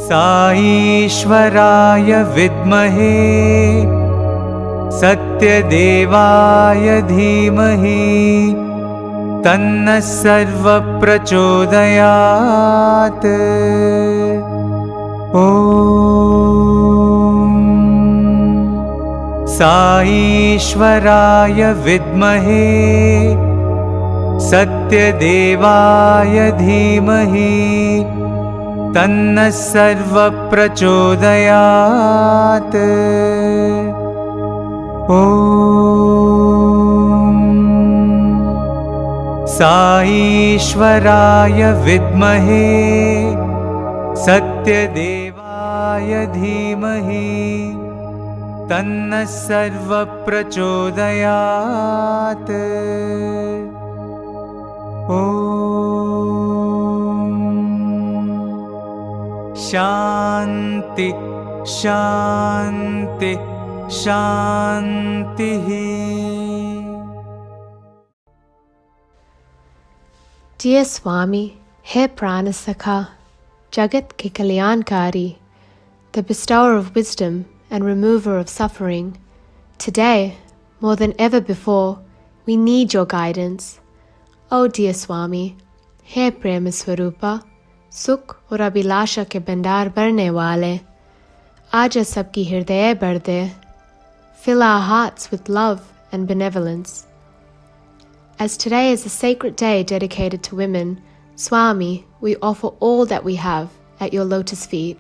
साईश्वराय विद्महे सत्यदेवाय धीमहि तन्नः सर्वः प्रचोदयात्। ॐ साईश्वराय विद्महे सत्यदेवाय धीमहि तन्नः सर्वः प्रचोदयात्। ॐ साईश्वराय विद्महे सत्यदेवाय धीमहि तन्नः सर्वः प्रचोदयात्। ॐ शान्ति शान्ति शान्तिः। Dear Swami, He Pranasakha, Jagat ke Kalyankari, the bestower of wisdom and remover of suffering, today, more than ever before, we need your guidance. Oh dear Swami, He Prema Swarupa, Sukh aur Abhilasha ke bandar bharne wale, Aaja sabki hirdaya bhar de, fill our hearts with love and benevolence. As today is a sacred day dedicated to women, Swami, we offer all that we have at your lotus feet.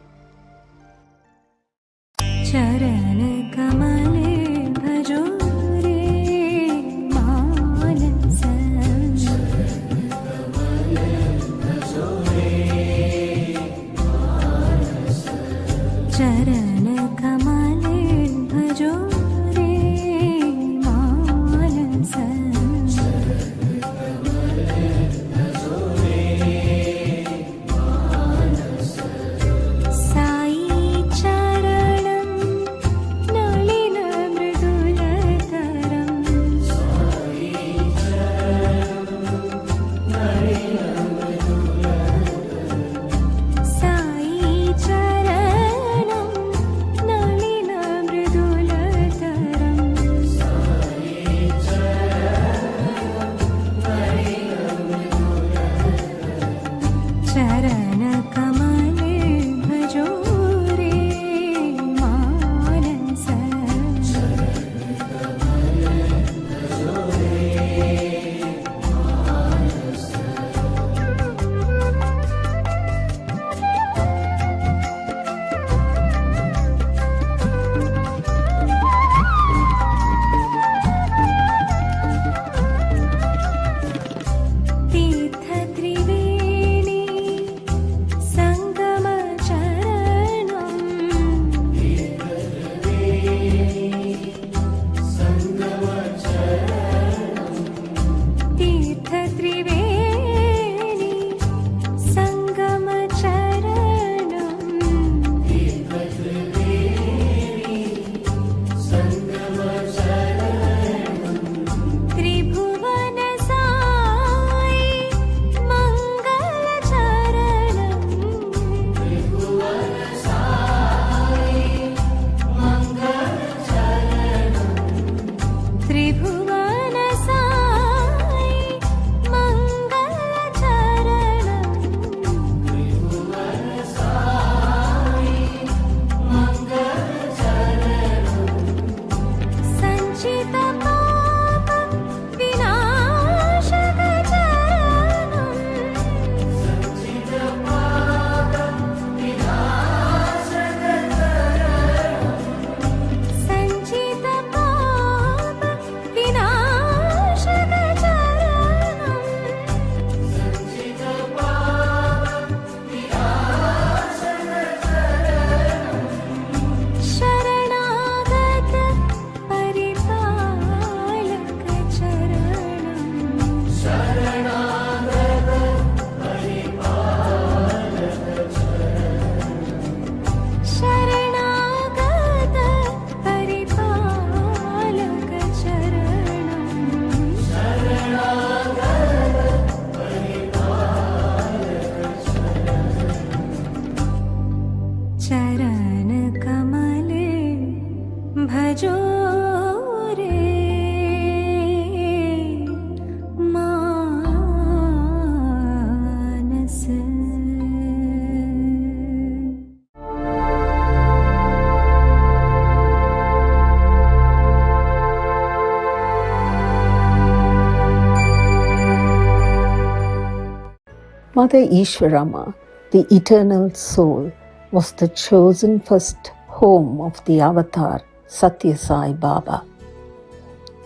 Mother Eswaramma, the eternal soul, was the chosen first home of the avatar Sathya Sai Baba.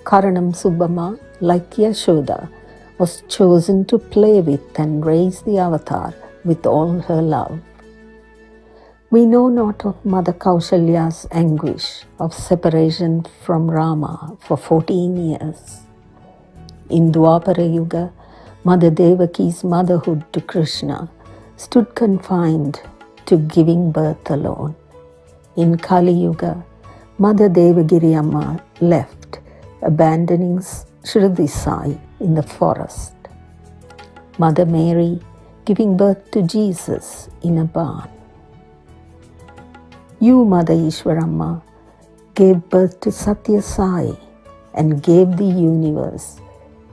Karanam Subbamma, like Yashoda, was chosen to play with and raise the avatar with all her love. We know not of Mother Kaushalya's anguish of separation from Rama for 14 years. In Dwapara Yuga, Mother Devaki's motherhood to Krishna stood confined to giving birth alone. In Kali Yuga, Mother Devagiri Amma left, abandoning Shruti Sai in the forest. Mother Mary giving birth to Jesus in a barn. You, Mother Eswaramma, gave birth to Sathya Sai and gave the universe,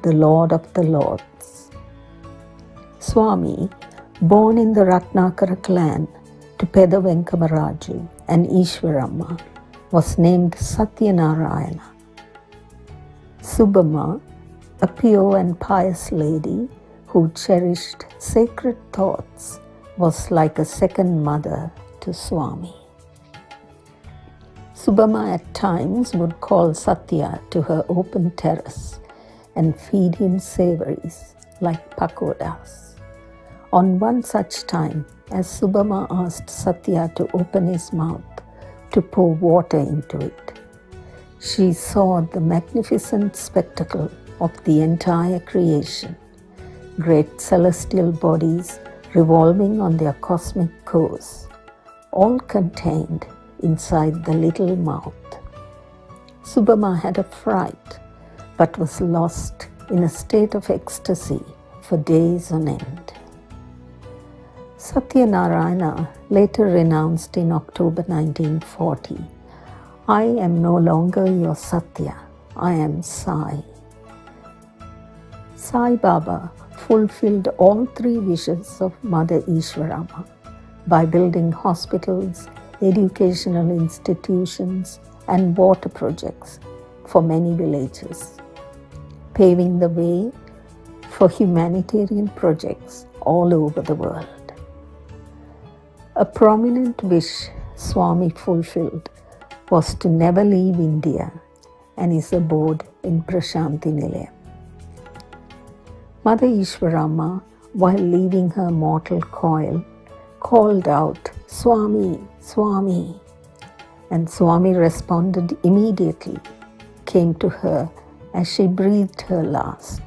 the Lord of the Lords. Swami, born in the Ratnakara clan to Peda Venkamaraju and Eswaramma, was named Satyanarayana. Subbamma, a pure and pious lady who cherished sacred thoughts, was like a second mother to Swami. Subbamma at times would call Sathya to her open terrace and feed him savories like pakodas. On one such time, as Subbamma asked Sathya to open his mouth to pour water into it, she saw the magnificent spectacle of the entire creation, great celestial bodies revolving on their cosmic course, all contained inside the little mouth. Subbamma had a fright, but was lost in a state of ecstasy for days on end. Satyanarayana later renounced in October 1940, "I am no longer your Sathya, I am Sai." Sai Baba fulfilled all three wishes of Mother Eswaramma by building hospitals, educational institutions, and water projects for many villages, paving the way for humanitarian projects all over the world. A prominent wish Swami fulfilled was to never leave India and is abode in Prashanti Nilayam. Mother Eswaramma, while leaving her mortal coil, called out, "Swami, Swami," and Swami responded immediately, came to her as she breathed her last,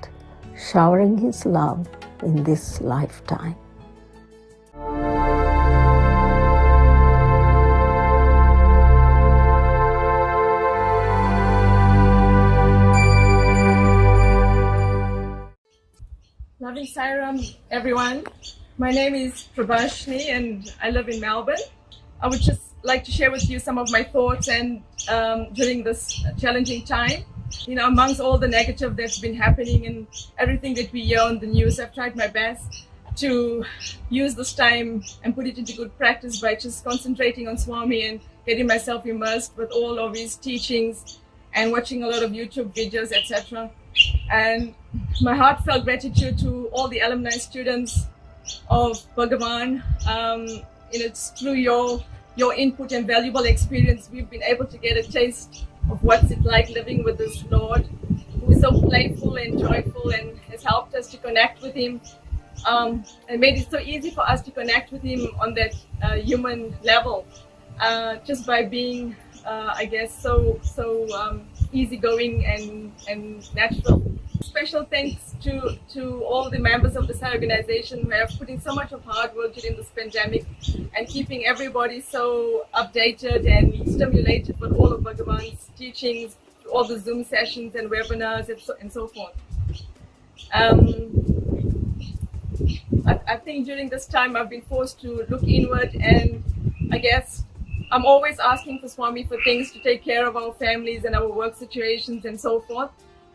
showering his love in this lifetime. Loving Sairam, everyone. My name is Prabhashni and I live in Melbourne. I would just like to share with you some of my thoughts and during this challenging time. You know, amongst all the negative that's been happening and everything that we hear on the news, I've tried my best to use this time and put it into good practice by just concentrating on Swami and getting myself immersed with all of his teachings and watching a lot of YouTube videos, etc. And my heartfelt gratitude to all the alumni students of Bhagwan. It's through your input and valuable experience we've been able to get a taste of what's it like living with this Lord who is so playful and joyful and has helped us to connect with him and made it so easy for us to connect with him on that human level just by being so easygoing and natural. Special thanks to all the members of the Sai organization who have put in so much of hard work during this pandemic and keeping everybody so updated and stimulated with all of Bhagwan's teachings, all the Zoom sessions and webinars and so forth. I think during this time I've been forced to look inward, and I guess I'm always asking for Swami for things to take care of our families and our work situations and so forth.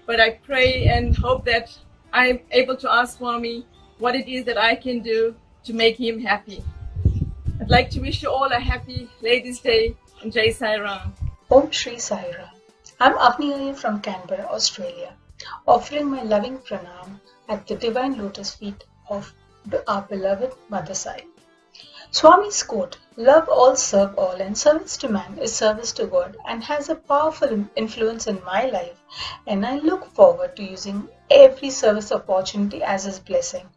But I pray and hope that I'm able to ask Swami what it is that I can do to make him happy. I'd like to wish you all a happy Ladies' Day and Jai Sai Ram. Om Shri Sai Ram. I'm Auntie from Canberra, Australia, offering my loving pranam at the divine lotus feet of our beloved Mother Sai. Swami's quote, "Love all, serve all, and service to man is service to God," and has a powerful influence in my life, and I look forward to using every service opportunity as His blessing.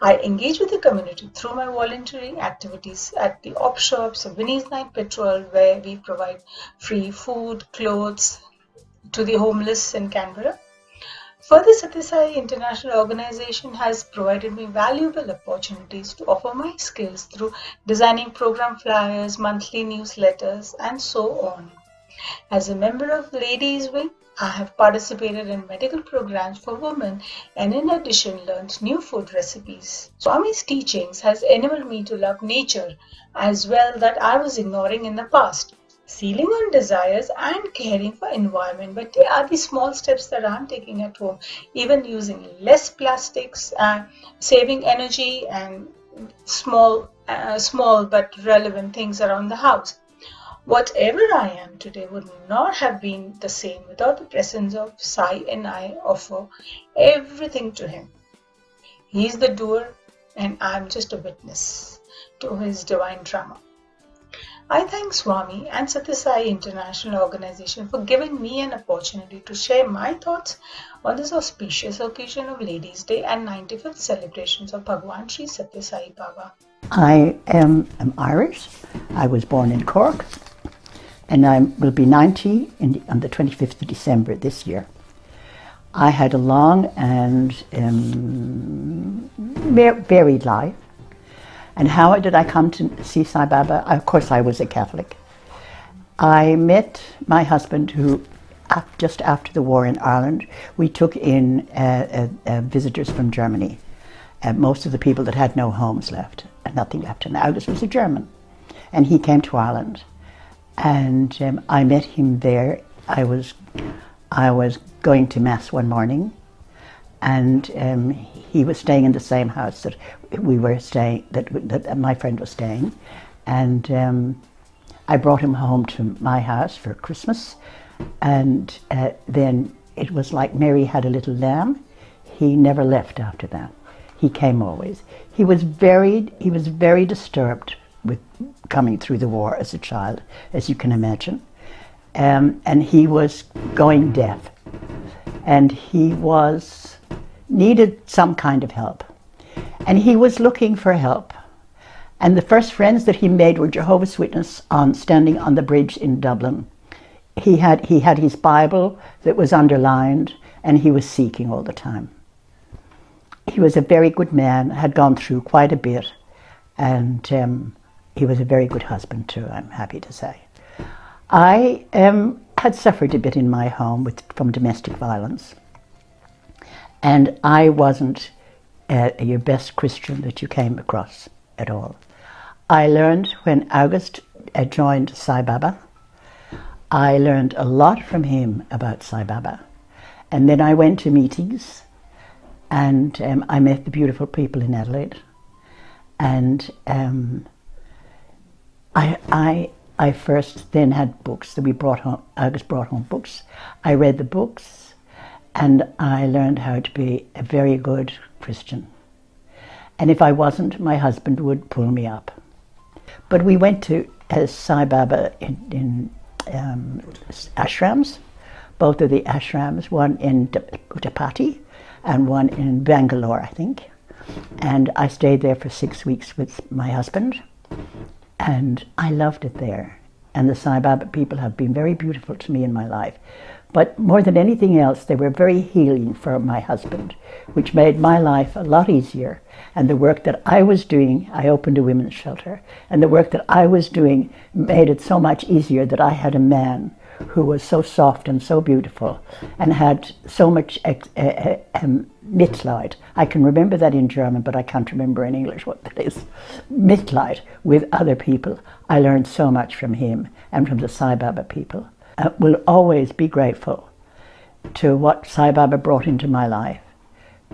I engage with the community through my volunteering activities at the op shops of Winnie's Night Patrol, where we provide free food, clothes to the homeless in Canberra. Further, Sathya Sai International Organization has provided me valuable opportunities to offer my skills through designing program flyers, monthly newsletters, and so on. As a member of Ladies Wing, I have participated in medical programs for women and in addition learned new food recipes. Swami's teachings has enabled me to love nature as well that I was ignoring in the past. Sealing on desires and caring for environment, but they are the small steps that I'm taking at home, even using less plastics, saving energy and small but relevant things around the house. Whatever I am today would not have been the same without the presence of Sai, and I offer everything to him. He is the doer and I'm just a witness to his divine drama. I thank Swami and Sathya Sai International Organization for giving me an opportunity to share my thoughts on this auspicious occasion of Ladies' Day and 95th celebrations of Bhagwan Sri Sathya Sai Baba. I am Irish. I was born in Cork, and I will be 90 on the 25th of December this year. I had a long and varied life. And how did I come to see Sai Baba? Of course, I was a Catholic. I met my husband who, just after the war in Ireland, we took in visitors from Germany. Most of the people that had no homes left, and nothing left. And August was a German. And he came to Ireland. And I met him there. I was going to Mass one morning, and he was staying in the same house that we were staying, that my friend was staying, and I brought him home to my house for Christmas, and then it was like Mary had a little lamb. He never left after that. He came always. He was very disturbed with coming through the war as a child, as you can imagine, and he was going deaf, and he needed some kind of help. And he was looking for help. And the first friends that he made were Jehovah's Witnesses standing on the bridge in Dublin. He had his Bible that was underlined, and he was seeking all the time. He was a very good man, had gone through quite a bit, and he was a very good husband too, I'm happy to say. I had suffered a bit in my home from domestic violence. And I wasn't your best Christian that you came across at all. I learned when August joined Sai Baba, I learned a lot from him about Sai Baba. And then I went to meetings, and I met the beautiful people in Adelaide. And I first then had books that we brought home. August brought home books. I read the books, and I learned how to be a very good Christian. And if I wasn't, my husband would pull me up. But we went to Sai Baba in ashrams, both of the ashrams, one in Uttarpati and one in Bangalore, I think. And I stayed there for 6 weeks with my husband, and I loved it there. And the Sai Baba people have been very beautiful to me in my life. But more than anything else, they were very healing for my husband, which made my life a lot easier. And the work that I was doing, I opened a women's shelter, and the work that I was doing made it so much easier that I had a man who was so soft and so beautiful and had so much Mitleid. I can remember that in German, but I can't remember in English what that is. Mitleid with other people. I learned so much from him and from the Sai Baba people. I will always be grateful to what Sai Baba brought into my life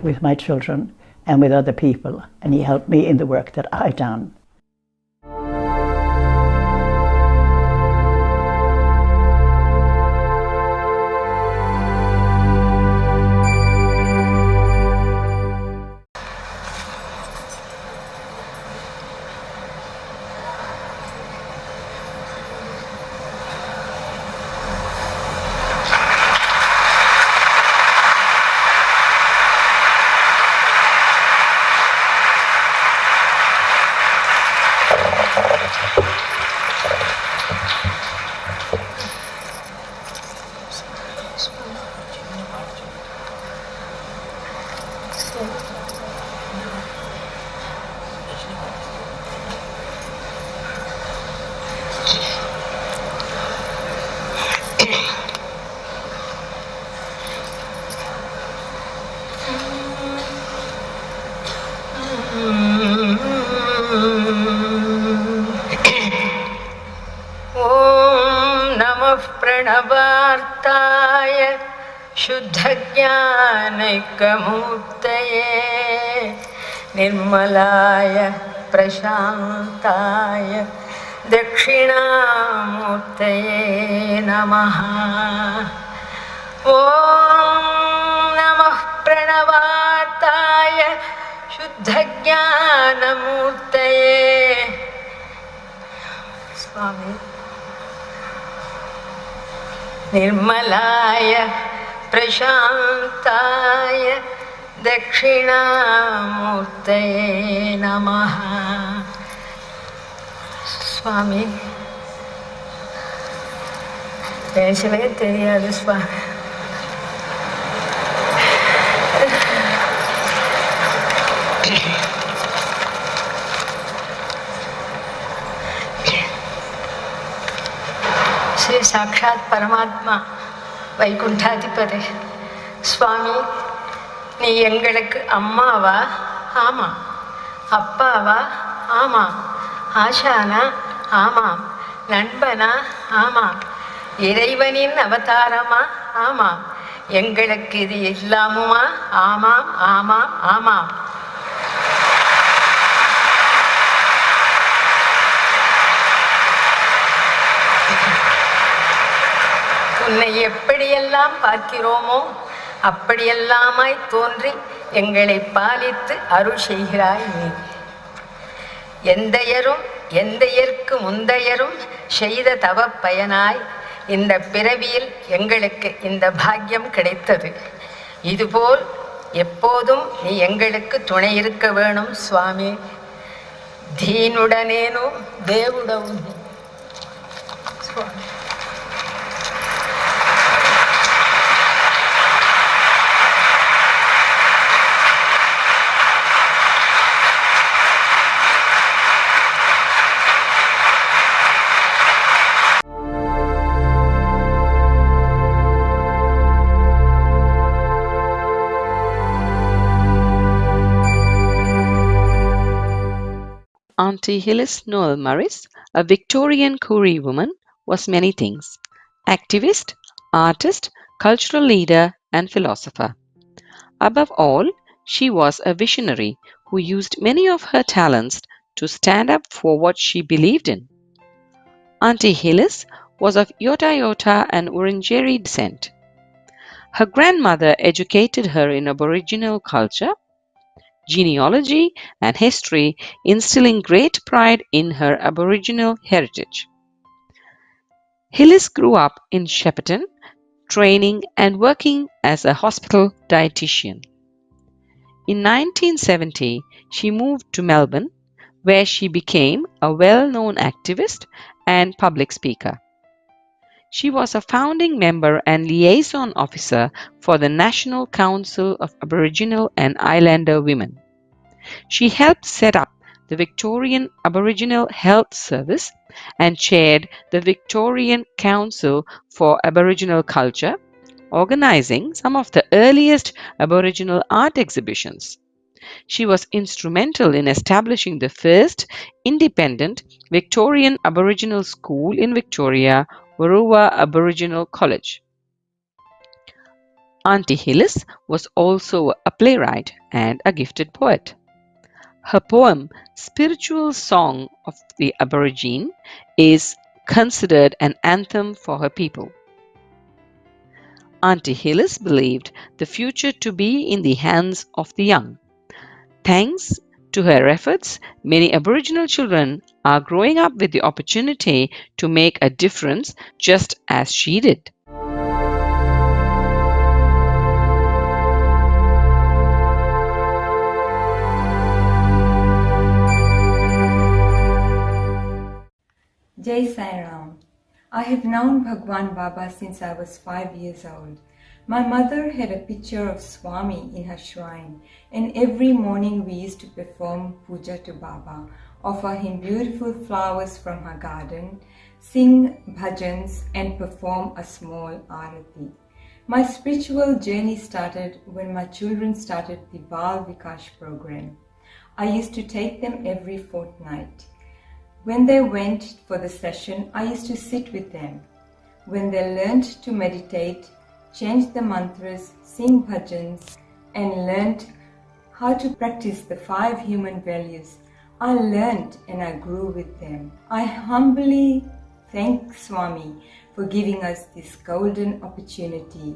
with my children and with other people, and he helped me in the work that I done. प्रणवार्ताय शुद्धज्ञानैकमूर्तये निर्मलाय प्रशान्ताय दक्षिणामूर्तये नमः। ॐ नमः प्रणवार्ताय शुद्धज्ञानमूर्तये। स्वामी निर्मलाय प्रशान्ताय दक्षिणामूर्तये नमः। स्वामी பேசவே தெரியாது स्वामी। श्री साक्षात परमात्मा வைகுண்டாதிபதி சுவாமி, நீ எங்களுக்கு அம்மாவா? ஆமாம். அப்பாவா? ஆமாம். ஆசானா? ஆமாம். நண்பனா? ஆமாம். இறைவனின் அவதாரமா? ஆமாம். எங்களுக்கு இது எல்லாமுமா? ஆமாம், ஆமாம், ஆமாம். உன்னை எப்படியெல்லாம் பார்க்கிறோமோ அப்படியெல்லாமாய் தோன்றி எங்களை பாலித்து அருள் செய்கிறாய் நீ. எந்தையரும் எந்தையர்க்கு முந்தையரும் செய்த தவ பயனாய் இந்த பிறவியில் எங்களுக்கு இந்த பாக்கியம் கிடைத்தது. இதுபோல் எப்போதும் நீ எங்களுக்கு துணை இருக்க வேணும் சுவாமி. தீனுடனேனோ தேவுடவும் சுவாமி. Auntie Hillis Noel Morris, a Victorian Koori woman, was many things: activist, artist, cultural leader, and philosopher. Above all, she was a visionary who used many of her talents to stand up for what she believed in. Auntie Hillis was of Yota Yota and Wurundjeri descent. Her grandmother educated her in Aboriginal culture, genealogy, and history, instilling great pride in her Aboriginal heritage. Hillis grew up in Shepparton, training and working as a hospital dietitian. In 1970, she moved to Melbourne, where she became a well-known activist and public speaker. She was a founding member and liaison officer for the National Council of Aboriginal and Islander Women. She helped set up the Victorian Aboriginal Health Service and chaired the Victorian Council for Aboriginal Culture, organising some of the earliest Aboriginal art exhibitions. She was instrumental in establishing the first independent Victorian Aboriginal school in Victoria, Warruwa Aboriginal College. Auntie Hillis was also a playwright and a gifted poet. Her poem, Spiritual Song of the Aborigine, is considered an anthem for her people. Auntie Hillis believed the future to be in the hands of the young. Thanks to her efforts, many Aboriginal children are growing up with the opportunity to make a difference just as she did. Jai Sai Ram. I have known Bhagwan Baba since I was 5 years old. My mother had a picture of Swami in her shrine, and every morning we used to perform puja to Baba, offer him beautiful flowers from her garden, sing bhajans, and perform a small arati. My spiritual journey started when my children started the Bal Vikash program. I used to take them every fortnight. When they went for the session, I used to sit with them. When they learned to meditate, chant the mantras, sing bhajans, and learned how to practice the 5 human values, I learned and I grew with them. I humbly thank Swami for giving us this golden opportunity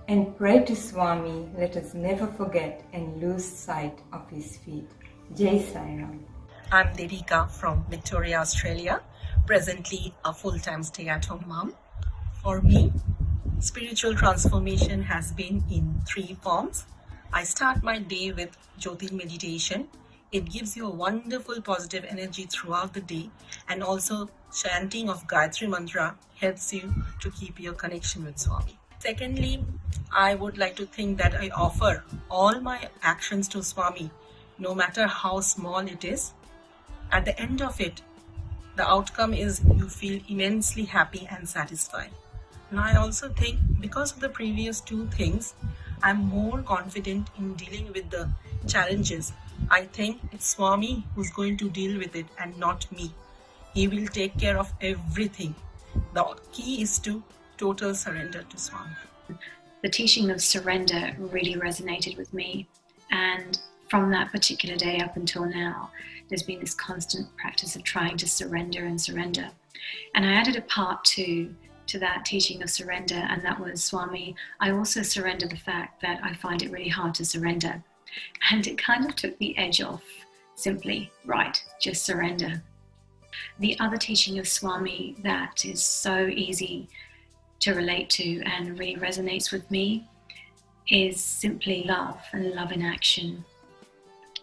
and pray to Swami, let us never forget and lose sight of his feet. Jai Sai Ram. I'm Devika from Victoria, Australia, presently a full-time stay-at-home mom. For me, spiritual transformation has been in 3 forms. I start my day with Jyoti meditation. It gives you a wonderful positive energy throughout the day, and also chanting of Gayatri Mantra helps you to keep your connection with Swami. Secondly, I would like to think that I offer all my actions to Swami, no matter how small it is. At the end of it, the outcome is you feel immensely happy and satisfied. And I also think because of the previous 2 things, I'm more confident in dealing with the challenges. I think it's Swami who's going to deal with it and not me. He will take care of everything. The key is to total surrender to Swami. The teaching of surrender really resonated with me, and from that particular day up until now, there's been this constant practice of trying to surrender and surrender. And I added a part 2 to that teaching of surrender, and that was, Swami, I also surrender the fact that I find it really hard to surrender. And it kind of took the edge off simply, right, just surrender. The other teaching of Swami that is so easy to relate to and really resonates with me is simply love and love in action.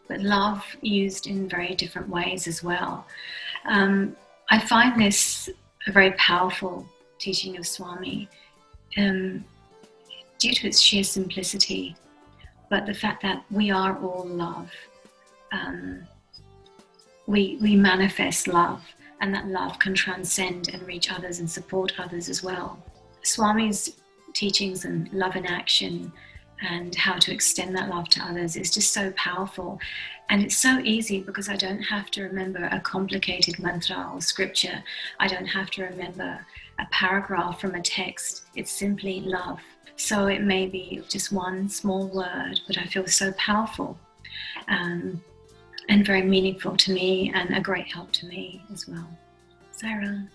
But love used in very different ways as well. I find this a very powerful teaching of Swami due to its sheer simplicity, but the fact that we are all love. We manifest love, and that love can transcend and reach others and support others as well. Swami's teachings and love in action and how to extend that love to others is just so powerful. And it's so easy because I don't have to remember a complicated mantra or scripture. I don't have to remember a paragraph from a text. It's simply love. So it may be just one small word, but I feel so powerful and very meaningful to me, and a great help to me as well. Sarah.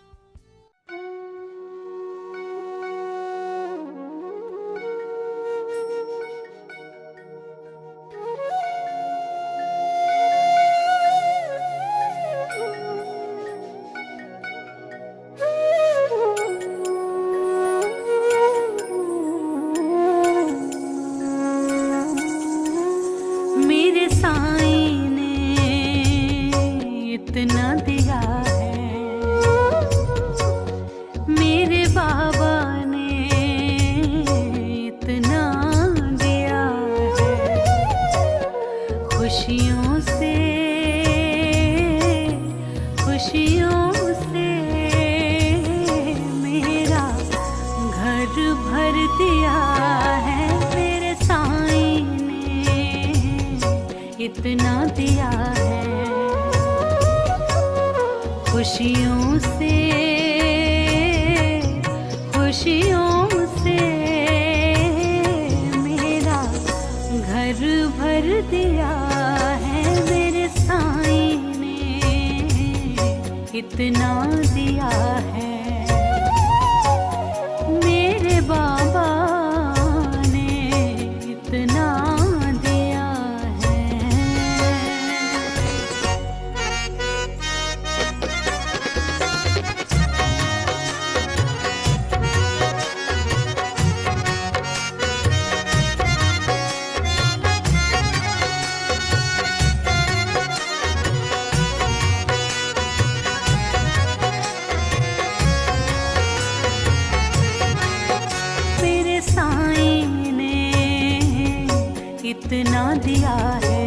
इतना दिया है,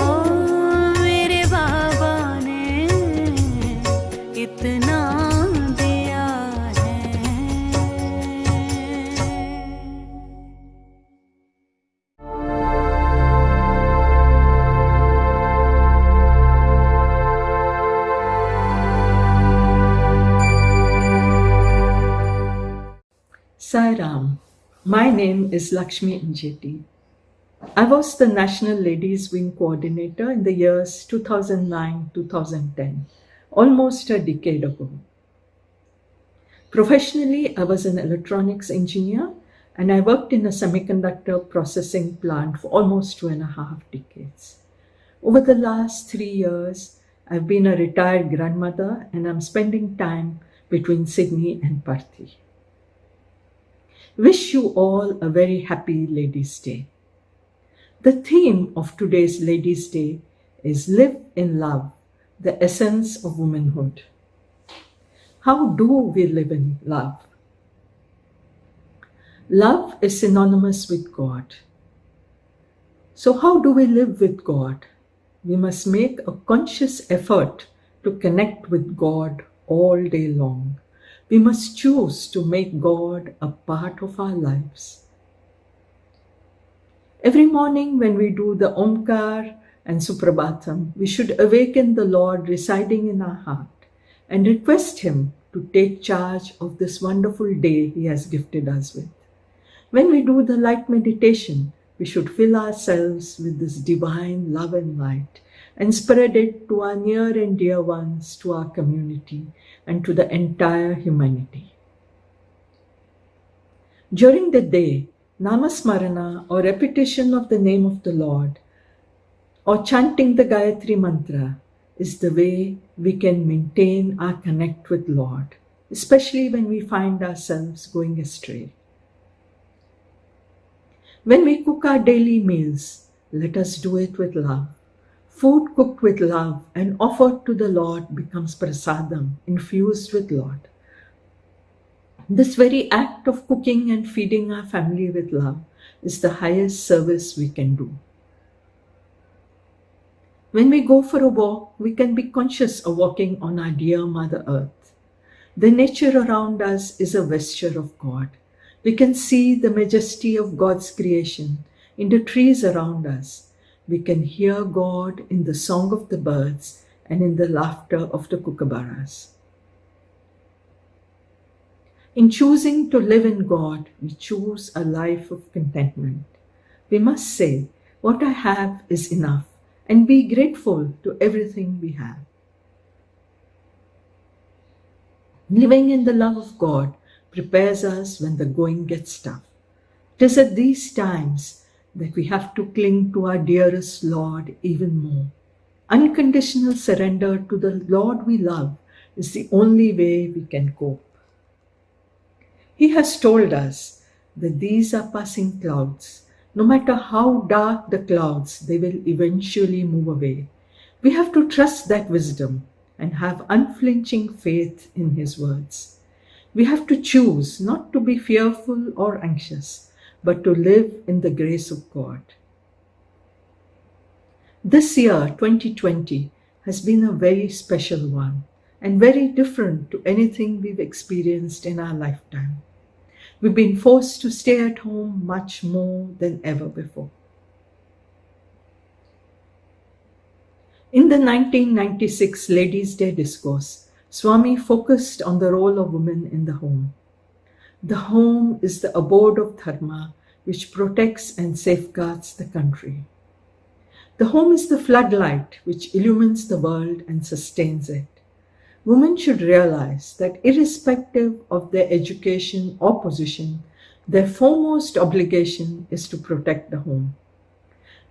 ओ मेरे बाबा ने इतना दिया है। Sai Ram. My name is Lakshmi Njeti. I was the National Ladies Wing Coordinator in the years 2009-2010, almost a decade ago. Professionally, I was an electronics engineer and I worked in a semiconductor processing plant for almost 2.5 decades. Over the last 3 years, I've been a retired grandmother and I'm spending time between Sydney and Perth. Wish you all a very happy Ladies' Day. The theme of today's Ladies' Day is Live in Love, the essence of womanhood. How do we live in love? Love is synonymous with God. So how do we live with God? We must make a conscious effort to connect with God all day long. We must choose to make God a part of our lives. Every morning when we do the Omkar and Suprabhatam, we should awaken the Lord residing in our heart and request Him to take charge of this wonderful day He has gifted us with. When we do the light meditation, we should fill ourselves with this divine love and light and spread it to our near and dear ones, to our community, and to the entire humanity. During the day, Namasmarana or repetition of the name of the Lord or chanting the Gayatri Mantra is the way we can maintain our connect with Lord, especially when we find ourselves going astray. When we cook our daily meals, let us do it with love. Food cooked with love and offered to the Lord becomes prasadam, infused with Lord. This very act of cooking and feeding our family with love is the highest service we can do. When we go for a walk, we can be conscious of walking on our dear Mother Earth. The nature around us is a vesture of God. We can see the majesty of God's creation in the trees around us. We can hear God in the song of the birds and in the laughter of the kookaburras. In choosing to live in God, we choose a life of contentment. We must say, what I have is enough, and be grateful to everything we have. Living in the love of God prepares us when the going gets tough. It is at these times that we have to cling to our dearest Lord even more. Unconditional surrender to the Lord we love is the only way we can cope. He has told us that these are passing clouds. No matter how dark the clouds, they will eventually move away. We have to trust that wisdom and have unflinching faith in His words. We have to choose not to be fearful or anxious, but to live in the grace of God. This year, 2020, has been a very special one and very different to anything we've experienced in our lifetime. We've been forced to stay at home much more than ever before. In the 1996 Ladies' Day discourse, Swami focused on the role of women in the home. The home is the abode of dharma, which protects and safeguards the country. The home is the floodlight which illumines the world and sustains it. Women should realize that irrespective of their education or position, their foremost obligation is to protect the home.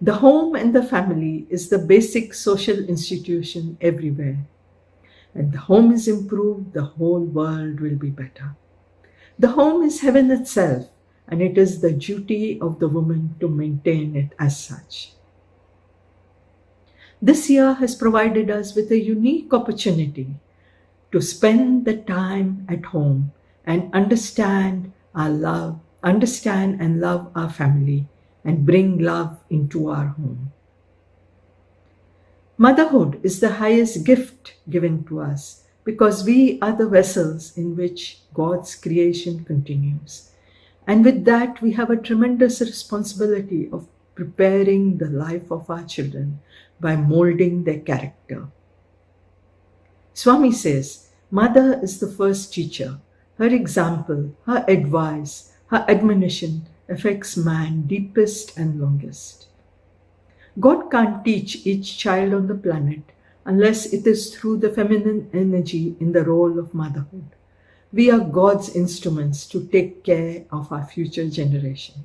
The home and the family is the basic social institution everywhere. When the home is improved, the whole world will be better. The home is heaven itself, and it is the duty of the woman to maintain it as such. This year has provided us with a unique opportunity to spend the time at home and understand and love our family and bring love into our home. Motherhood is the highest gift given to us because we are the vessels in which God's creation continues. And with that, we have a tremendous responsibility of preparing the life of our children by molding their character. Swami says, Mother is the first teacher. Her example, her advice, her admonition affects man deepest and longest. God can't teach each child on the planet unless it is through the feminine energy in the role of motherhood. We are God's instruments to take care of our future generation.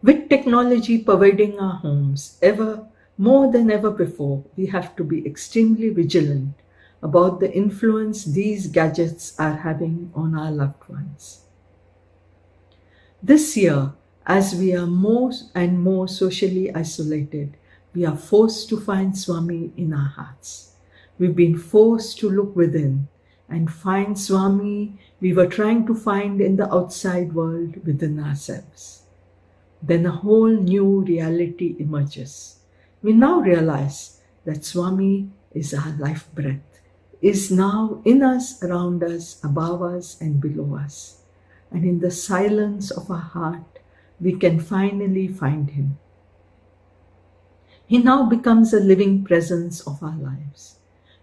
With technology pervading our homes ever more than ever before, we have to be extremely vigilant about the influence these gadgets are having on our loved ones. This year, as we are more and more socially isolated, we are forced to find Swami in our hearts. We've been forced to look within and find Swami we were trying to find in the outside world within ourselves. Then a whole new reality emerges. We now realize that Swami is our life breath, is now in us, around us, above us, and below us. And in the silence of our heart, we can finally find him. He now becomes a living presence of our lives.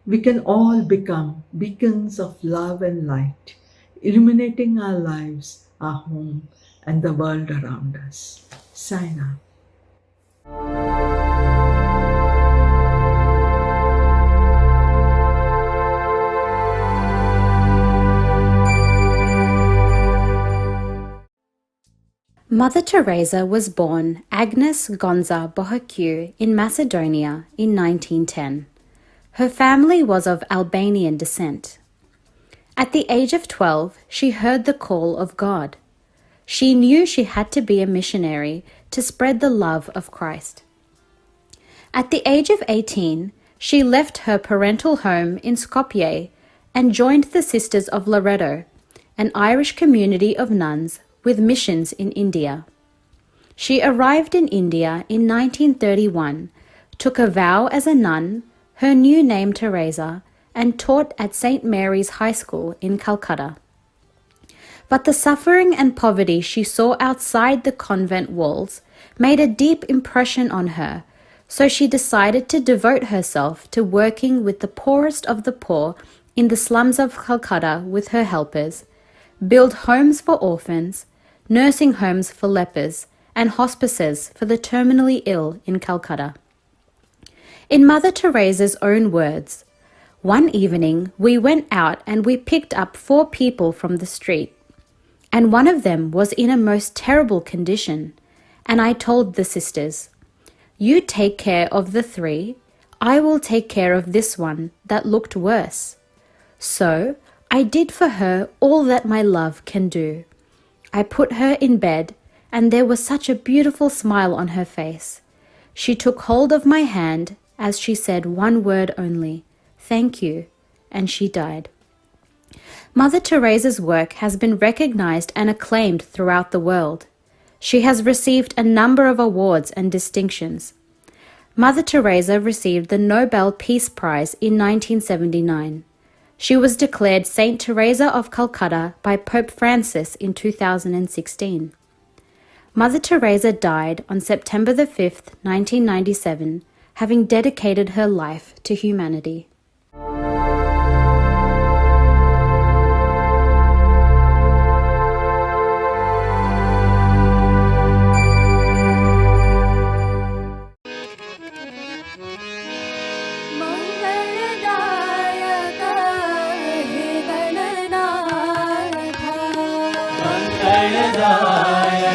We can all become beacons of love and light, illuminating our lives, our home, and the world around us. Sai-Ram. Mother Teresa was born Agnes Gonza Bohacue in Macedonia in 1910. Her family was of Albanian descent. At the age of 12, she heard the call of God. She knew she had to be a missionary to spread the love of Christ. At the age of 18, she left her parental home in Skopje and joined the Sisters of Loreto, an Irish community of nuns with missions in India. She arrived in India in 1931, took a vow as a nun, her new name Teresa, and taught at St. Mary's High School in Calcutta. But the suffering and poverty she saw outside the convent walls made a deep impression on her, so she decided to devote herself to working with the poorest of the poor in the slums of Calcutta with her helpers, build homes for orphans, nursing homes for lepers, and hospices for the terminally ill in Calcutta. In Mother Teresa's own words, "One evening we went out and we picked up 4 people from the street, and one of them was in a most terrible condition, and I told the sisters, 'You take care of the 3, I will take care of this one that looked worse.' So I did for her all that my love can do. I put her in bed, and there was such a beautiful smile on her face. She took hold of my hand as she said one word only, 'Thank you,' and she died." Mother Teresa's work has been recognized and acclaimed throughout the world. She has received a number of awards and distinctions. Mother Teresa received the Nobel Peace Prize in 1979. She was declared Saint Teresa of Calcutta by Pope Francis in 2016. Mother Teresa died on September the 5th, 1997, having dedicated her life to humanity. मंगलदायक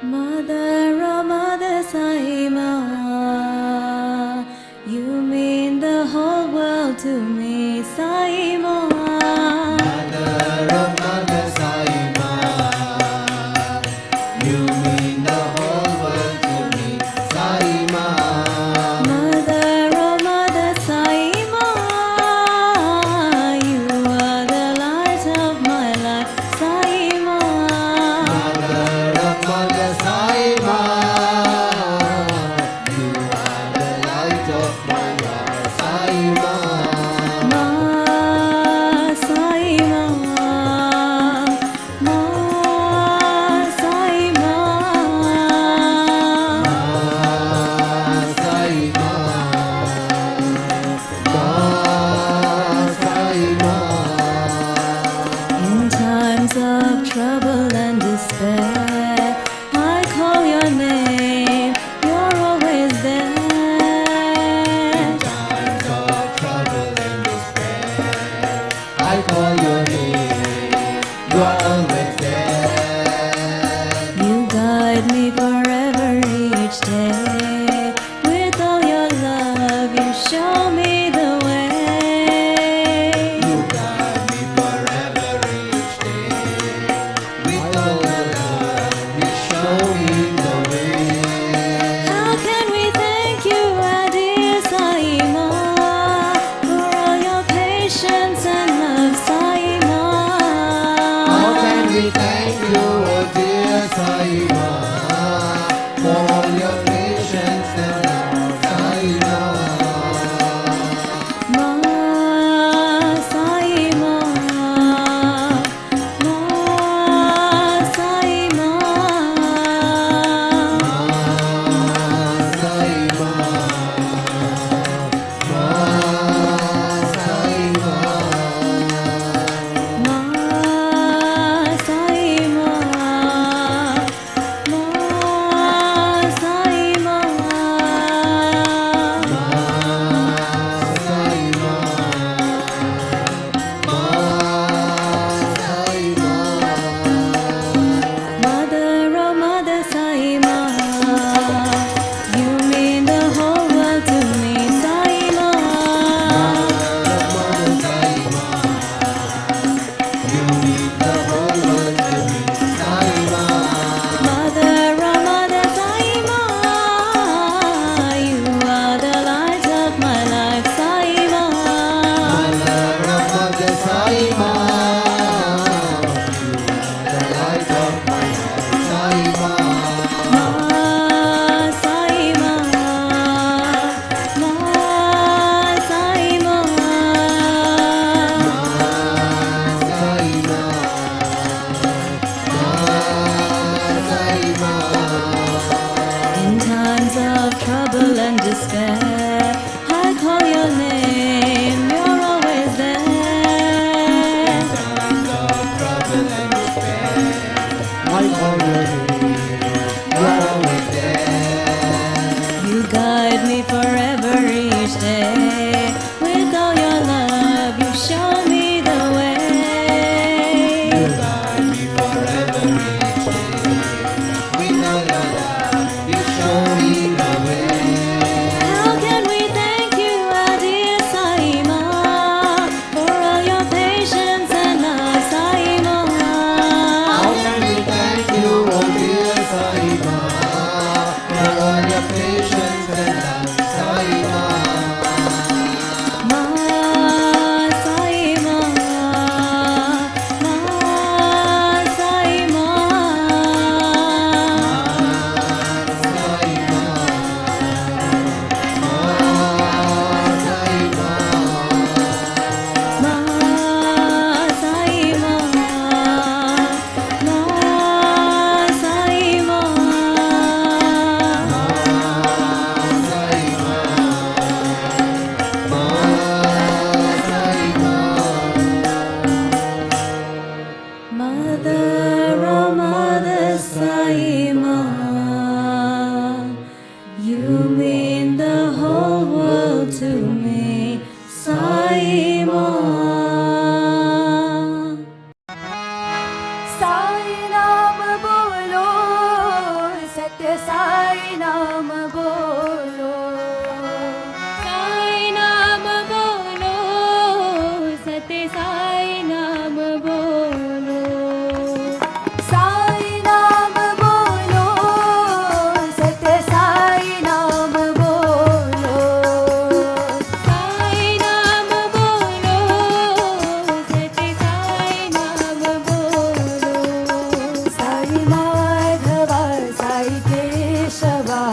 Mother, oh Mother Saima, you mean the whole world to me, Saima. Mother of Mother Saima, you mean the whole world to me, Saima. Mother, oh Mother Saima, you are the light of my life, Saima. Mother of Mother Saima, you are the light of my life, Saima. Ma Saima, Ma Saima. me forever each day. With all your love, you show me the way. You guide me forever each day. With all your love, you show me the way. How can we thank you, our dear Sai Ma, for all your patience and love, Sai Ma? How can we thank you, oh dear Sai Ma, for all your patience and love, Sai Ma? Ma, Sai Ma, Sai Ma. Sai Ma, Sai Ma. Mother, oh Mother Sai Ma, you mean the whole world to me, Sai Ma. Mother, oh Mother Sai Ma, you are the light of my life, Sai Ma. Ma, Sai Ma, Sai Ma. In times of trouble and despair, I call your name, you're always there. You guide me forever each day. With all your love, you show me the way. You guide me forever each day. With all your love, you show me the way. How can we thank you, our dear Sai Ma, for all your patience and love, Sai Ma? How can we thank you, oh dear Sai Ma, for all your patience and love, Sai Ma? Ma, Sai Ma, Sai Ma. Mother, oh Mother Sai Ma, you mean the whole world to me, Sai Ma. Sai Naam bolo, Satya Sai Naam bolo. Sai Naam bolo, Satya Sai Naam bolo. Sai Naam bolo, Satya Sai Naam bolo. Sai Naam bolo, Satya Sai Naam bolo. Sai Madhava, Sai Keshava,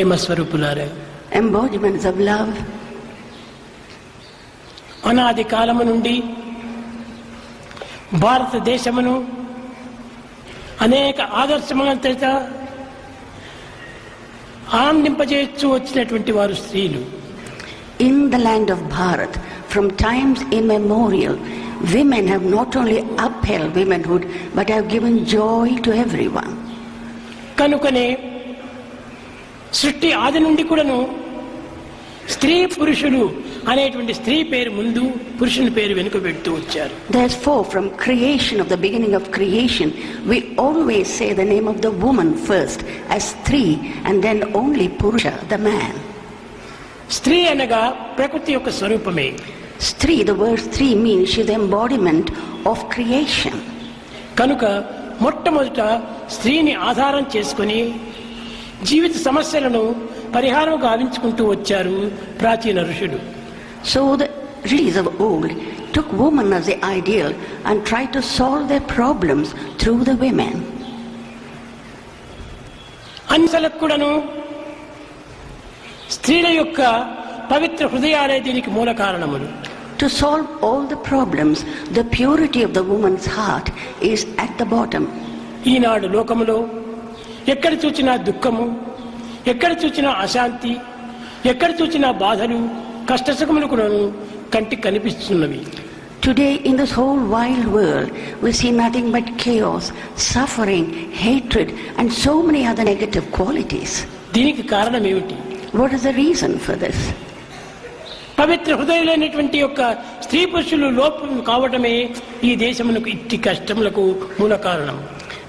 ప్రేమ స్వరూపులారా, embodiments of love. అనాది కాలము నుండి భారతదేశమును అనేక ఆదర్శములతో ఆనందింపజేస్తూ వచ్చినటువంటి వారు స్త్రీలు. In the land of Bharat, from times immemorial, women have not only upheld womanhood but have given joy to everyone. కనుకనే సృష్టి ఆది నుండి కూడాను స్త్రీ పురుషులు అనేటువంటి స్త్రీ పేరు ముందు పురుషుని పేరు వెనుక పెడుతూ వచ్చారు. Therefore, from creation, of the beginning of creation, we always say the name of the woman first as Stri and then only Purusha, the man. స్త్రీ అనగా ప్రకృతి యొక్క స్వరూపమే. Stri, the word Stri means she is the embodiment of creation. కనుక మొట్టమొదట స్త్రీని ఆధారం చేసుకొని జీవిత సమస్యలను పరిహారం గావించుకుంటూ వచ్చారు ప్రాచీన ఋషులు. So the rishis of old took woman as the ideal and tried to solve their problems through the women. అన్సలకు కూడాను స్త్రీల యొక్క పవిత్ర హృదయాలే దీనికి మూల కారణములు. To solve all the problems, the purity of the woman's heart is at the bottom. ఈనాడు లోకములో ఎక్కడ చూచినా దుఃఖము, ఎక్కడ చూచినా అశాంతి, ఎక్కడ చూచినా బాధలు, కష్టసుఖములు కూడా కంటికి కనిపిస్తున్నవి. Today in this whole wild world we see nothing but chaos, suffering, hatred and so many other negative qualities. దీనికి కారణం ఏమిటి? What is the reason for this? పవిత్ర హృదయులైనటువంటి యొక్క స్త్రీ పురుషులు లోపం కావటమే ఈ దేశమునకు ఇట్టి కష్టములకు మూల కారణం.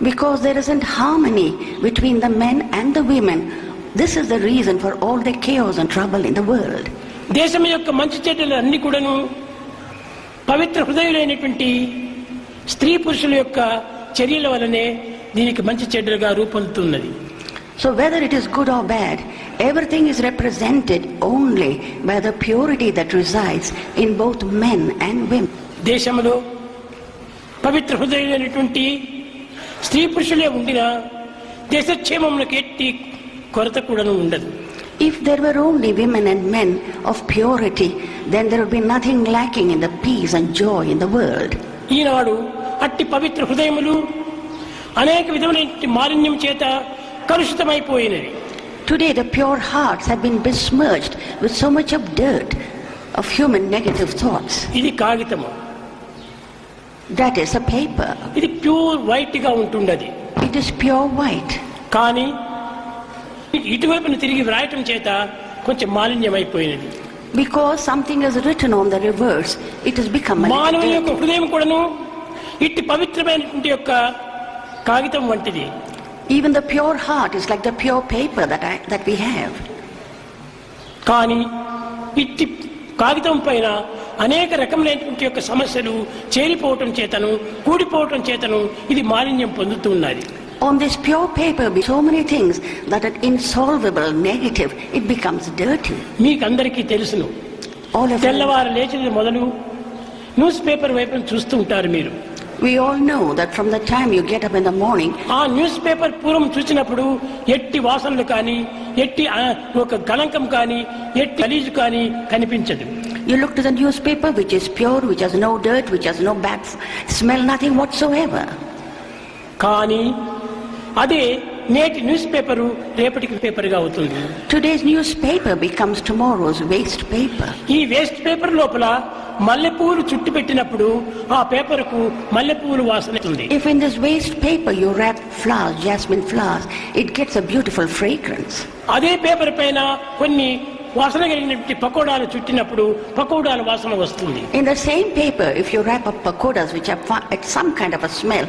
Because there isn't harmony between the men and the women. This is the reason for all the chaos and trouble in the world. దేశం యొక్క మంచి చెడ్డలు అన్ని కూడాను పవిత్ర హృదయులైనటువంటి స్త్రీ పురుషుల యొక్క చర్యల వలనే దీనికి మంచి చెడ్డలుగా రూపొందుతున్నది. So whether it is good or bad, everything is represented only by the purity that resides in both men and women. దేశంలో పవిత్ర హృదయులైనటువంటి స్త్రీ పురుషులే ఉండినా దేశక్షేమములకు ఎట్టి కొరత కూడాను ఉండదు. If there were only women and men of purity, then there would be nothing lacking in the peace and joy in the world. ఈనాడు అట్టి పవిత్ర హృదయములు అనేక విధమైన మాలిన్యం చేత కలుషితమైపోయినవి. Today the pure hearts have been besmirched with so much of dirt, of human negative thoughts. ఇది కాగితము. That is a paper. ఇది pure white గా ఉంటున్నది. It is pure white. కానీ ఇటువైపున తిరిగి వ్రాయటం చేత కొంచెం మాలిన్యం అయిపోయినది. Because something is written on the reverse, it has become a మానవుని యొక్క హృదయం కూడాను ఇట్టి పవిత్రమైనటువంటి యొక్క కాగితం వంటిది. Even the pure heart is like the pure paper that we have. కానీ ఇట్టి కాగితం పైన అనేక రకములైనటువంటి యొక్క సమస్యలు చేరిపోవటం చేతను కూడిపోవటం చేతను ఇది మాలిన్యం పొందుతున్నది. On this pure paper be so many things that are insolvable, negative, it becomes dirty. మీకందరికీ తెలుసును. తెల్లవారు లేచినది మొదలు న్యూస్ పేపర్ వైపు చూస్తూ ఉంటారు మీరు. We all know that from the time you get up in the morning, ఆ న్యూస్ పేపర్ పూర్వం చూసినప్పుడు ఎట్టి వాసనలు కానీ ఎట్టి ఒక కలంకం కానీ ఎట్టి గలీజు కానీ కనిపించదు. You look to the newspaper which is pure, which has no dirt, which has no bad smell, nothing whatsoever. కానీ అదే నేటి న్యూస్ పేపరు రేపటికి పేపర్ గా అవుతుంది. Today's newspaper becomes tomorrow's waste paper. ఈ వేస్ట్ పేపర్ లోపల మల్లెపూలు చుట్టి పెట్టినప్పుడు ఆ పేపర్ కు మల్లెపూలు వాసన వస్తుంది. If in this waste paper you wrap flowers, jasmine flowers, it gets a beautiful fragrance. అదే పేపర్ పైన కొన్ని వాసన కలిగినటువంటి పకోడాలు చుట్టినప్పుడు పకోడాల వాసన వస్తుంది. In the same paper, if you wrap up pakodas which have some kind of a smell,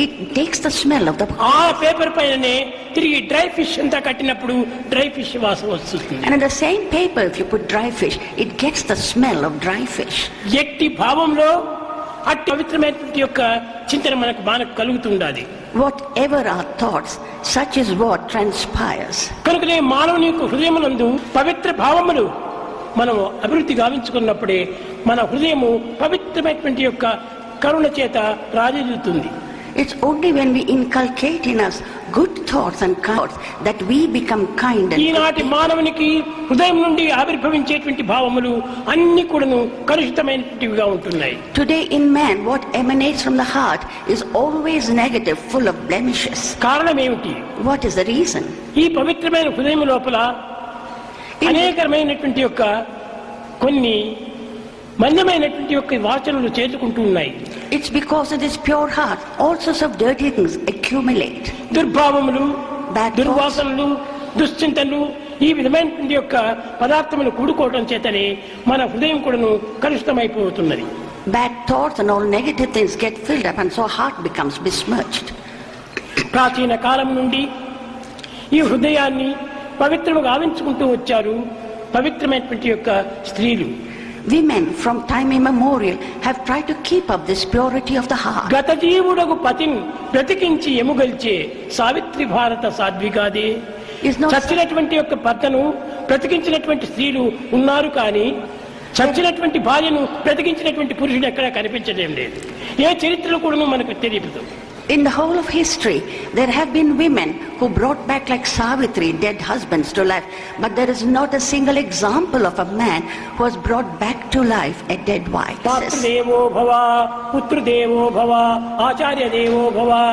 it takes the smell of the ఆ paper పైననే తిరిగి డ్రై ఫిష్ అంతా కట్టినప్పుడు డ్రై ఫిష్ వాసన వస్తుంది. And in the same paper, if you put dry fish, it gets the smell of dry fish. ఎట్టి భావంలో అట్టి పవిత్రమైనటువంటి యొక్క చింతన మనకు కలుగుతుండాలి. Whatever our thoughts, such is what transpires. కనుకనే మానవుని యొక్క హృదయమునందు పవిత్ర భావములు మనం అభివృద్ధి గావించుకున్నప్పుడే మన హృదయము పవిత్రమైనటువంటి యొక్క కరుణ చేత రాజీలుతుంది. It's only when we inculcate in us good thoughts and thoughts that we become kind and ఈనాటి మానవునికి హృదయం నుండి ఆవిర్భవించేటువంటి భావములు అన్ని కూడాను కలుషితమైనటువంటివిగా ఉంటున్నాయి. Today in man what emanates from the heart is always negative, full of blemishes. కారణం ఏమిటి? What is the reason? ఈ పవిత్రమైన హృదయం లోపల అనేకమైనటువంటి యొక్క కొన్ని మన్యమైనటువంటి యొక్క వాసనలు చేర్చుకుంటూ ఉన్నాయి. It's because of this pure heart all sorts of dirty things accumulate. దుర్భావములు, దుర్వాసనలు, దుశ్చింతలు, ఈ విధమైనటువంటి యొక్క పదార్థములు కూడుకోవడం చేతనే మన హృదయం కూడాను కలుషితమైపోతున్నది. Bad thoughts and all negative things get filled up and so heart becomes besmirched. ప్రాచీన కాలం నుండి ఈ హృదయాన్ని పవిత్రముగా ఆవించుకుంటూ వచ్చారు పవిత్రమైనటువంటి యొక్క స్త్రీలు. Women from time immemorial have tried to keep up this purity of the heart. గత జీవుడగు పతిని బ్రతికించి ఎముగల్చే సావిత్రి భారత సాధ్విగాదే. చచ్చినటువంటి యొక్క భర్తను బ్రతికించినటువంటి స్త్రీలు ఉన్నారు, కానీ చచ్చినటువంటి భార్యను బ్రతికించినటువంటి పురుషుడు ఎక్కడా కనిపించడం లేదు. ఏ చరిత్రలో కూడా మనకు తెలియదు. In the whole of history, there have been women who brought back like Savitri, dead husbands to life. But there is not a single example of a man who has brought back to life a dead wife. Devo bhava, putra devo bhava, acharya devo bhava.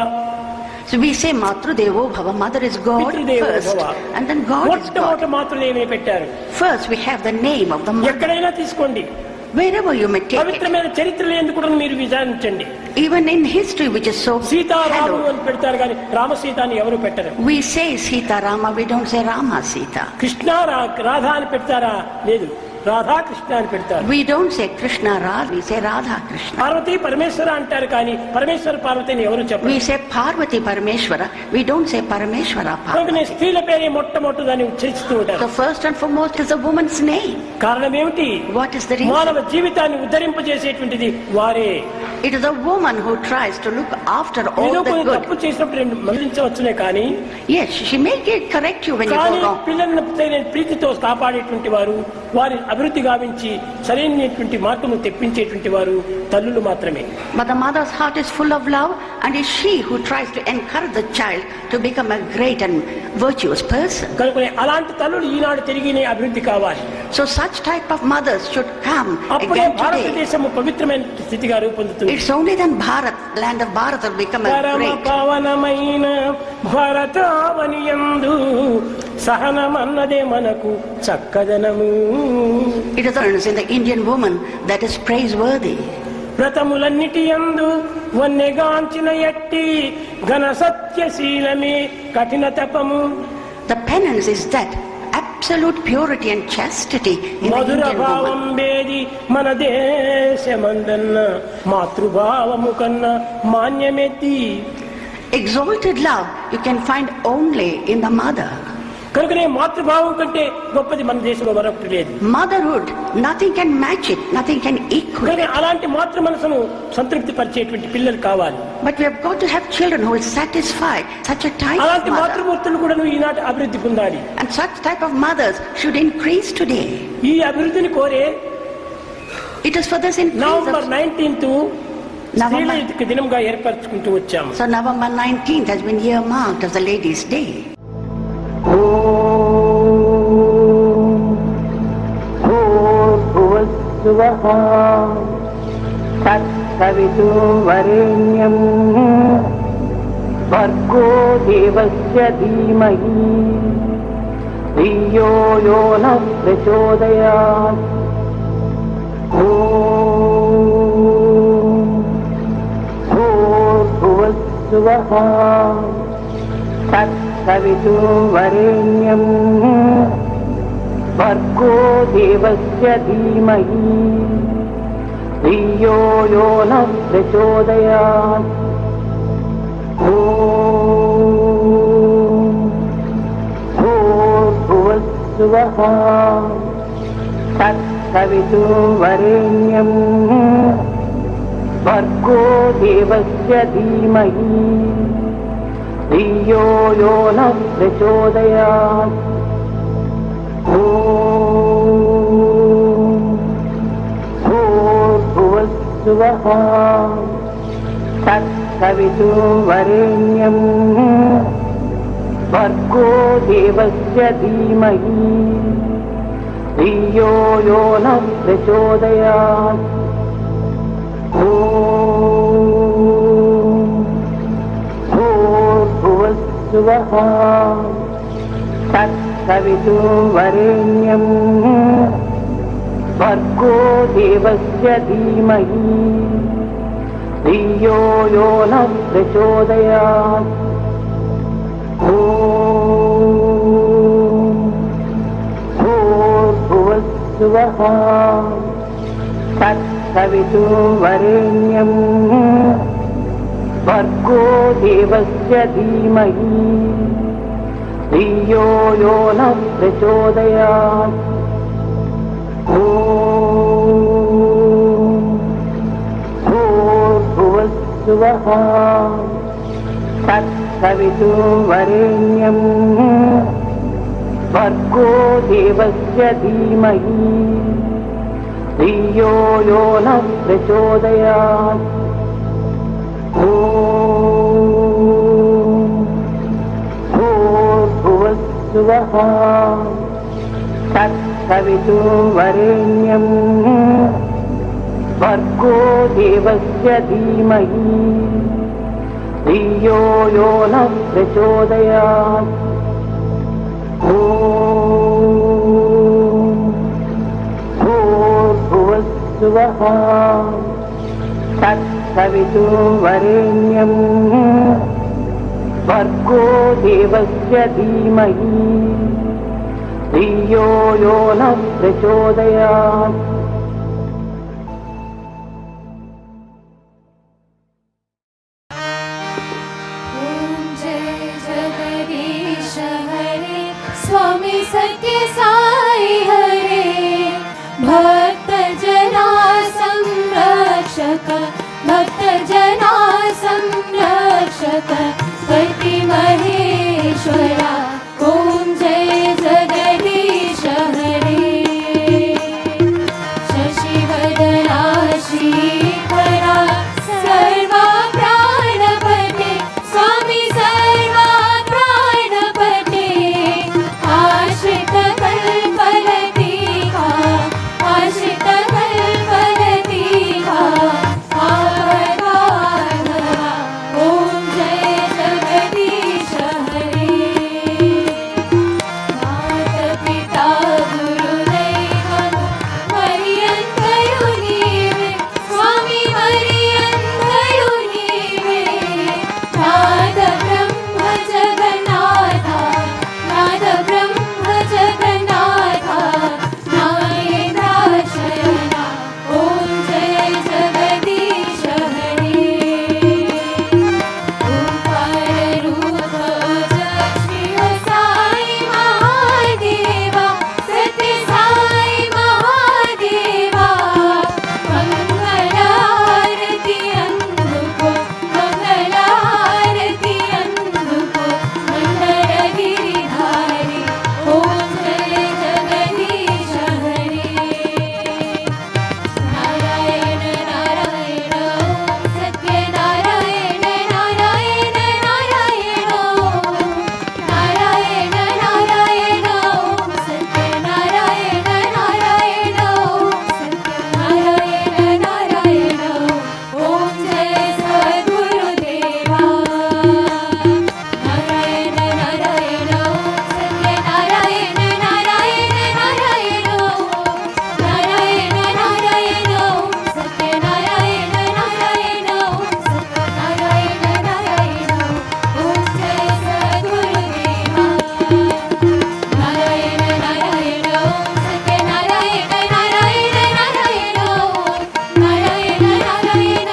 So we say Matru Devo Bhava, mother is God first, and then God is God. First we have the name of the mother. Wherever you may take it. Even in history which is so hallowed. We say Sita Rama, we don't say Rama Sita. Radha Krishna అని పెడతారు. We don't say Krishna Radha, we say Radha Krishna. Parvati పరమేశ్వర అంటారు, కానీ పరమేశ్వర పార్వతిని ఎవరు చెప్పరు. We say Parvati Parameshwara, we don't say Parameshwara Parvati. స్త్రీల పేరే మొట్టమొదటిదాన్ని ఉచ్చరిస్తూ ఉంటారు. So first and foremost is a woman's name. కారణం ఏమిటి? What is the reason? మానవ జీవితాన్ని ఉద్ధరింపజేసేటువంటిది వారే. It is a woman who tries to look after all the good. తప్పు చేసినప్పుడు మళ్ళించవచ్చునే, కానీ yes, she may correct you when you go wrong. పిల్లలను ప్రీతితో కాపాడేటువంటి వారు, వారి అభివృద్ధి గావించి సరైనటువంటి మార్గము తెప్పించేటువంటి వారు తల్లులు మాత్రమే. But the mother's heart is full of love, and is she who tries to encourage the child to become a great and virtuous person. అలాంటి తల్లులు ఈనాడు తిరిగినే అభివృద్ధి కావాలి. So such type of mothers should come again today. భారతదేశము పవిత్రమైన స్థితిగా రూపొందుతుంది. It's only then Bharat, land of Bharat, will become a great. పవనమైన భారతావనియందు సహనమన్నదే మనకు చక్కదనము. It is in the Indian woman that is praiseworthy. వ్రతములన్నిటి యందు వన్నెగాంచిన ఎట్టి ఘన సత్యశీలమే కఠిన తపము. The penance is that absolute purity and chastity in the Indian woman. బేది మన దేశమందన్న మాతృభావము కన్నా మాన్యమెత్తి. Exalted love you can find only in the mother. కనుకనే మాతృభావం కంటే గొప్పది మన దేశంలో మరొకటి లేదు. Motherhood, nothing can match it, nothing can equal it. అలాంటి మాతృ మనసును సంతృప్తి పరిచేటువంటి పిల్లలు కావాలి. But we have got to have children who will satisfy such a type of అలాంటి mother. మాతృమూర్తులు కూడా ఈనాటి అభివృద్ధి పొందాలి. And such type of mothers should increase today. ఈ అభివృద్ధిని కోరే it is for this increase. November 19th స్త్రీల దినంగా ఏర్పరచుకుంటూ వచ్చాము. So November 19th has been earmarked as the Ladies' Day. తత్సవితుర్వరేణ్యం భర్గో దేవస్య ధీమహి ధియో యో నః ప్రచోదయాత్. భూర్భువస్సువః తత్సవితుర్వరేణ్యం భర్గో దేవస్య ధీమహి ధియో యో నః ప్రచోదయాత్. భూర్భువస్సువః తత్సవితుర్వరేణ్యం భర్గో దేవస్య ధీమహి ధియో యో నః ప్రచోదయాత్. భూర్భువస్సువః తత్సవితుర్వరేణ్యం भर्गो देवस्य धीमहि धियो यो नः प्रचोदयात् ॐ भूर्भुवस्सुवः तत्सवितुर्वरेण्यं भर्गो देवस्य धीमहि धियो यो नः प्रचोदयात् ॐ भूर्भुवस्सुवः तत्सवितुर्वरेण्यं भर्गो देवस्य धीमहि धियो यो नः प्रचोदयात् ॐ भूर्भुवस्सुवः तत्सवितुर्वरेण्यं भर्गो देवस्य धीमहि धियो यो नः प्रचोदयात् ॐ भूर्भुवस्सुवः तत्सवितुर्वरेण्यं भर्गो देवस्य धीमहि धियो यो नः प्रचोदयात् ॐ भूर्भुवस्सुवः तत्सवितुर्वरेण्यं भर्गो देवस्य धीमहि धियो यो नः प्रचोदयात् स्वामी सत्य साई हरे भक्त जना संरक्षक भक्त जना संरक्षक पति महेश्वरा ओम जय जगदीश हरे शशिवदना श्रीकरा सर्वा प्राणपते स्वामी सर्वा प्राणपते आश्रित कल्पलतिका आश्रित कल्पलतिका आवधानवा ओम जय जगदीश हरे मात पिता गुरुदैवं मर्यन्तयो नीवे स्वामी मर्यन्तयो नीवे नाद ब्रह्म जगन्नाथा नाद ब्रह्म जगन्नाथा नायेन्द्राशयना ओम जय जगदीश हरे ओंकार रूप जक्ष्मी साई महादेवा सत्य साई महादेवा मंगलारती अंधुको मंगलारती अंधुको मंगल गिरिधारी ओम जय जगदीश हरे नारायण नारायण सत्य नारायण नारायण नारायण नारायण नारायण सत्य नारायण नारायण सत्य नारायण नारायण ओम जय सद्गुरुदेवा नारायण नारायण सत्य नारायण नारायण नारायण नारायण नारायण सत्य नारायण नारायण सत्य नारायण नारायण ओम जय सद्गुरुदेवा नारायण नारायण सत्य नारायण नारायण नारायण नारायण नारायण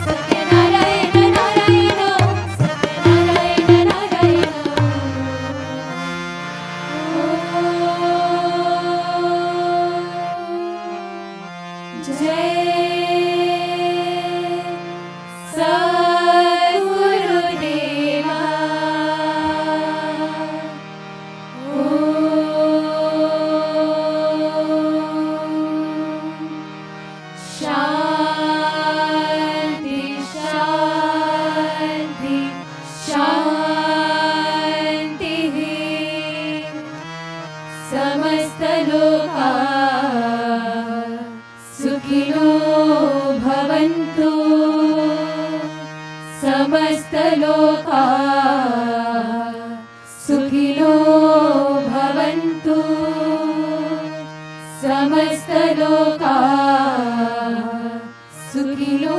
सत्य नारायण नारायण सत्य नारायण नारायण जय सद्गुरुदेवा शांति शांति शांति लोका सुखिनो भवन्तु समस्त लोका सुखिनो